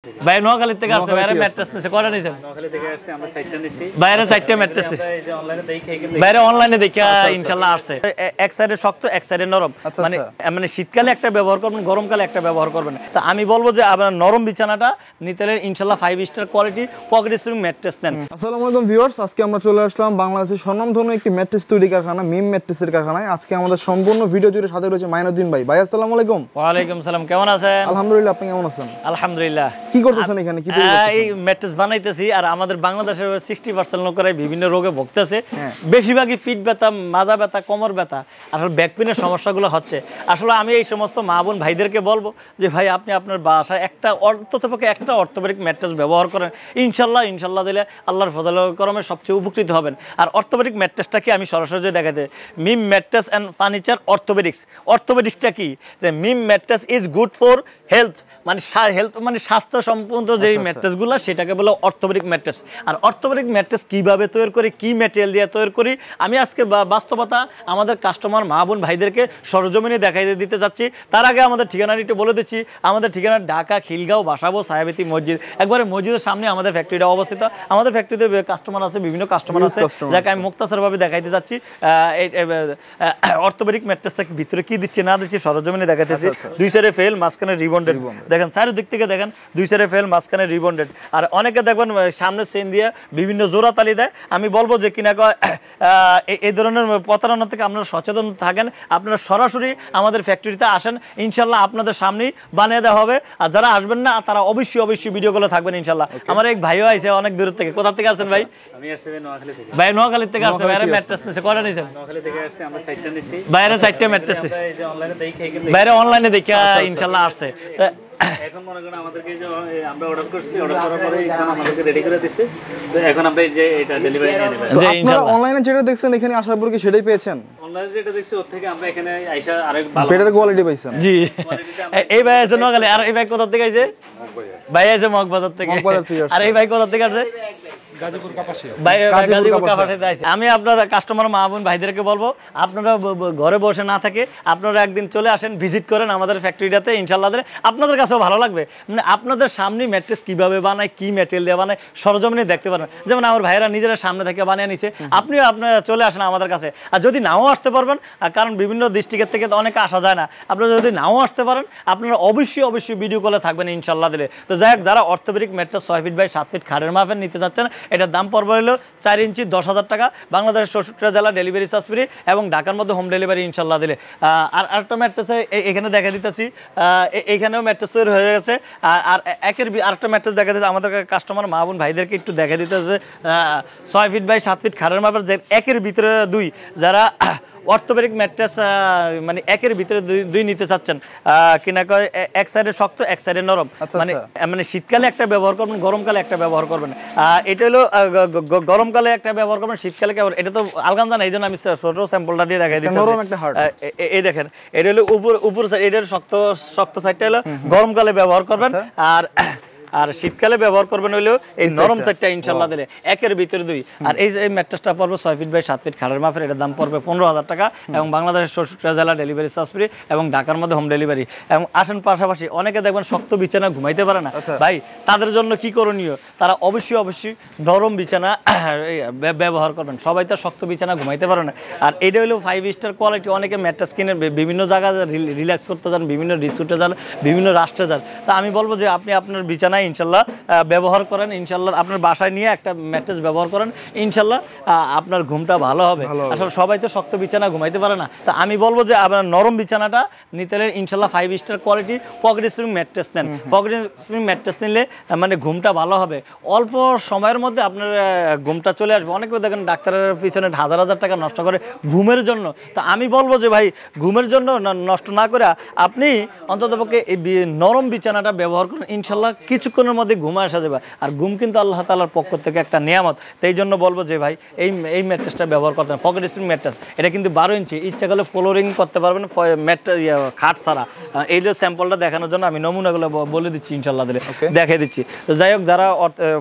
ভাই নোয়াখালী থেকে আসছে, বাইরে ম্যাট্রেস নিছে, কয়টা নিছেন? নোয়াখালী থেকে আসছে, আমরা 4টা নিছি। বাইরে 4টা ম্যাট্রেস আমরা এই যে অনলাইনে দেখে বাইরে অনলাইনে দেখে ইনশাআল্লাহ আসছে। এক সাইডে শক্ত, এক সাইডে নরম। মানে শীতকালে একটা ব্যবহার করবেন, গরমকালে একটা ব্যবহার করবেন। তা আমি বলবো যে আপনারা নরম বিছানাটা নিতে হলে ইনশাআল্লাহ 5 star quality pocket spring mattress নেন। আসসালামু আলাইকুম ভিউয়ার্স, আজকে আমরা চলে আসলাম বাংলাদেশের স্বনামধন্য একটি ম্যাট্রেস তৈরি কারখানা মিম ম্যাট্রেসের কারখানায়। আজকে আমাদের সম্পূর্ণ ভিডিও জুড়ে সাথে রয়েছে মাইনুদ্দিন ভাই। ভাই আসসালামু আলাইকুম। ওয়া আলাইকুম সালাম, কেমন আছেন? আলহামদুলিল্লাহ, আপনি কেমন আছেন? আলহামদুলিল্লাহ। কি করতেছেন এখানে? কি তৈরি করতেছেন? এই ম্যাট্রেস বানাইতেছি। আর আমাদের বাংলাদেশের 60% লোকেরাই বিভিন্ন রোগে ভুগতেছে। বেশিরভাগই পিঠ ব্যথা, মাজা ব্যথা, কোমর ব্যথা আর ব্যাক পেনের সমস্যাগুলো হচ্ছে। আসলে আমি এই সমস্ত মা বোন ভাইদেরকে বলবো যে ভাই আপনি আপনার বাসায় একটা অন্ততপক্ষে একটা অর্থোপেডিক ম্যাট্রেস ব্যবহার করেন, ইনশাল্লাহ দিলে আল্লাহর ফজল করমে সবচেয়ে উপকৃত হবেন। আর অর্থোপেডিক ম্যাট্রেসটা কি আমি সরাসরি দেখাতে, মিম ম্যাট্রেস অ্যান্ড ফার্নিচার অর্থোপেডিক্সটা কি, যে Mim mattress is good for health, মানে স্বাস্থ্য সম্পন্ন যেই ম্যাট্রেসগুলো সেটাকে বলে অর্থোপেডিক ম্যাট্রেস। আর অর্থোপেডিক ম্যাট্রেস কিভাবে তৈরি করি, কি ম্যাটেরিয়াল দিয়ে তৈরি করি, আমি আজকে বাস্তবতা আমাদের কাস্টমার মা বোন ভাইদেরকে সরজমিনে দেখাই দিতে যাচ্ছি। তার আগে আমাদের ঠিকানাটি একটু বলে দিচ্ছি। আমাদের ঠিকানা ঢাকা খিলগাঁও বাসাবো সাহেবেতি মসজিদ, একবারে মসজিদের সামনে আমাদের ফ্যাক্টরিটা অবস্থিত। আমাদের ফ্যাক্টরিতে কাস্টমার আছে, বিভিন্ন কাস্টমার আছে, যাকে আমি মুক্তাসরভাবে দেখাইতে যাচ্ছি। অর্থোপেডিক ম্যাট্রেসের ভিতরে কি দিচ্ছি না দিচ্ছি সরজমিনে দেখাইতেছি। দুই সাইডে ফেল, মাঝখানে রিবন্ডেড, দেখেন চারিদিক থেকে দেখেন দুই সাইডে ফেল, মাঝখানে রিবন্ডেড। আর অনেকে দেখবেন সামনে চেন দিয়ে বিভিন্ন জোড়া তালি দেয়। আমি বলবো যে কিনা এই ধরনের প্রতারণা থেকে আপনারা সচেতন থাকেন, আপনারা সরাসরি আমাদের ফ্যাক্টরিতে আসেন, ইনশাল্লাহ আপনাদের সামনেই বানিয়ে দেওয়া হবে। আর যারা আসবেন না তারা অবশ্যই ভিডিওগুলো থাকবেন ইনশাল্লাহ। আমার এক ভাইও আইছে অনেক দূর থেকে। কোথা থেকে আসছেন ভাই? আমি আসছি নোয়াখালী থেকে। ভাই নোয়াখালী থেকে আসছে, বাইরে ম্যাট্রেস নিছে, কয়টা নিছেন? নোয়াখালী থেকে আসছে, আমরা 4টা নিছি। বাইরে 4টা ম্যাট্রেস, আমরা এই যে অনলাইনে দেখে বাইরে অনলাইনে দেখে ইনশাল্লাহ আসছে। এখন মনে করেন আমাদেরকে যে আমরা অর্ডার করছি, অর্ডার করার পরে এখন আমাদেরকে রেডি করে দিছে। তো এখন আমরা এই যে এটা ডেলিভারি নিয়ে নেব। আপনারা অনলাইনে যেটা দেখছেন এখানে আসার পরে কি সেটাই পেয়েছেন? অনলাইনে যেটা দেখছি ওর থেকে আমরা এখানে আইসা আরেক ভালো বেটার কোয়ালিটি পাইছেন। জি, এই ভাই আছে নোয়াখালী। আর এই ভাই কোথা থেকে আইছে? ভাই আছে মগবাজার থেকে। আর এই ভাই কোথা থেকে আসছে? গাজীপুর কাপাসিয়া। আমি আপনার কাস্টমার মা বোন ভাইদেরকে বলবো আপনারা ঘরে বসে না থাকে আপনারা একদিন চলে আসেন, ভিজিট করেন আমাদের ফ্যাক্টরিটাতে, ইনশাল্লাহ আপনাদের কাছেও ভালো লাগবে। মানে আপনাদের সামনে ম্যাট্রেস কিভাবে বানায়, কি ম্যাটেরিয়াল দিয়ে বানায় সরজমিনে দেখতে পারেন। যেমন আমার ভাইয়েরা নিজেরা সামনে থেকে বানিয়ে নিছে, আপনিও আপনারা চলে আসেন আমাদের কাছে। আর যদি নাও আসতে পারবেন, কারণ বিভিন্ন ডিস্ট্রিক্টের থেকে তো অনেকে আসা যায় না, আপনারা যদি নাও আসতে পারেন আপনারা অবশ্যই ভিডিও কলে থাকবেন ইনশাল্লাহ দিলে। তো যাই হোক, যারা orthopaedic mattress 6 feet by 7 feet খাড়ের মাপের নিতে যাচ্ছেন, এটার দাম পড়বে হলো 4 ইঞ্চি 10,000 টাকা। বাংলাদেশের 64 জেলা ডেলিভারি চার্জ ফ্রি এবং ঢাকার মধ্যে হোম ডেলিভারি ইনশাল্লাহ দিলে। আর আরেকটা ম্যাট্রেসে এখানে দেখা দিতেছি, এইখানেও ম্যাট্রেস তৈরি হয়ে গেছে। আর আরেকটা ম্যাট্রেস দেখা দিচ্ছে আমাদের কাস্টমার মা বোন ভাইদেরকে একটু দেখা দিতেছে 6 ফিট বাই 7 ফিট খাড়ের মাপের, যে একের ভিতরে 2, যারা অর্থোপেডিক ম্যাট্রেস মানে একের ভিতরে 2 নিতে চাচ্ছেন, কিনা কয় এক সাইডে শক্ত, এক সাইডে নরম, মানে শীতকালে একটা ব্যবহার করবেন, গরমকালে একটা ব্যবহার করবেন। এটা হলো গরমকালে একটা ব্যবহার করবেন, শীতকালে এটা তো আলগানজা না, এই জন্য আমি ছোট স্যাম্পলটা দিয়ে দেখাই দিচ্ছি। এই দেখেন, এটা হলো উপর সাইড, এটার শক্ত সাইডটা হলো গরমকালে ব্যবহার করবেন, আর শীতকালে ব্যবহার করবেন হইলেও এই নরম সাইডটা ইনশাল্লাহ দিলে একের ভিতরে 2। আর এই ম্যাট্রেসটা পড়বে 6 ফিট বাই 7 ফিট খাড়ের মাপের, এটার দাম পড়বে 15,000 টাকা এবং বাংলাদেশের 64 জেলা ডেলিভারি চার্জ ফ্রি এবং ঢাকার মধ্যে হোম ডেলিভারি। এবং আসেন পাশাপাশি অনেকে দেখবেন শক্ত বিছানা ঘুমাইতে পারে না ভাই, তাদের জন্য কি করণীয়? তারা অবশ্যই নরম বিছানা ব্যবহার করবেন। সবাই তো শক্ত বিছানা ঘুমাইতে পারে না। আর এটা হলো 5 স্টার কোয়ালিটি। অনেকে ম্যাট্রেস কিনে বিভিন্ন জায়গায় রিল্যাক্স করতে যান, বিভিন্ন রিসোর্টে যান, বিভিন্ন রাষ্ট্রে যান। তা আমি বলবো যে আপনি আপনার বিছানা ইনশাল্লাহ ব্যবহার করেন, ইনশাল্লাহ আপনার বাসায় নিয়ে একটা ম্যাট্রেস ব্যবহার করেন, ইনশাল্লাহ আপনার ঘুমটা ভালো হবে। আসলে সবাই তো শক্ত বিছানা ঘুমাইতে পারে না। তা আমি বলবো যে আপনার নরম বিছানাটা নিতে হলে ইনশাল্লাহ 5 star quality pocket spring mattress নেন। পকেট স্প্রিং ম্যাট্রেস নিলে মানে ঘুমটা ভালো হবে, অল্প সময়ের মধ্যে আপনার ঘুমটা চলে আসবে। অনেকে দেখেন ডাক্তারের পিছনে হাজার টাকা নষ্ট করে ঘুমের জন্য। তা আমি বলবো যে ভাই ঘুমের জন্য নষ্ট না করে আপনি অন্ততপক্ষে এই নরম বিছানাটা ব্যবহার করুন, ইনশাল্লাহ কিছুক্ষণের মধ্যে ঘুমে আসা যাবে। আর ঘুম কিন্তু আল্লাহ তাআলার পক্ষ থেকে একটা নিয়ামত। তাই জন্য বলবো যে ভাই এই ম্যাট্রেসটা ব্যবহার করতে হবে, পকেট স্প্রিং ম্যাট্রেস। এটা কিন্তু 12 ইঞ্চি, ইচ্ছা করলে ফ্লোরিং করতে পারবেন খাট ছাড়া। এই যে স্যাম্পলটা দেখানোর জন্য আমি নমুনাগুলো বলে দিচ্ছি, ইনশাল্লাহ দিলে দেখাই দিচ্ছি। তো যাই হোক, যারা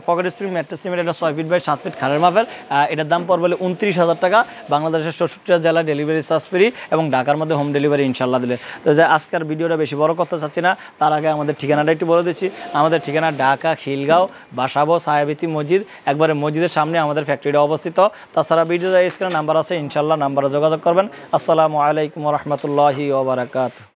পকেট স্প্রিং ম্যাট্রেস নেবেন, এটা 6 ফিট বাই 7 ফিট খাড়ের মাপের, এটার দাম পড়বে 29,000 টাকা। বাংলাদেশের 64 জেলা ডেলিভারি চার্জ ফ্রি এবং ঢাকার মধ্যে হোম ডেলিভারি ইনশাল্লাহ দিলে। তো যাই আজকের ভিডিওটা বেশি বড় করতে চাচ্ছি না, তার আগে আমাদের ঠিকানাটা একটু বলে দিচ্ছি। আমাদের ঠিকানা ঠিকানা ঢাকা খিলগাঁও বাসাবো ছায়াবীথি মসজিদ, একবারে মসজিদের সামনে আমাদের ফ্যাক্টরিটা অবস্থিত। তাছাড়া ভিডিও স্ক্রিনে নাম্বার আছে, ইনশাল্লাহ নাম্বারে যোগাযোগ করবেন। আসসালামু আলাইকুম ওয়া রাহমাতুল্লাহি ওয়া বারাকাতুহু।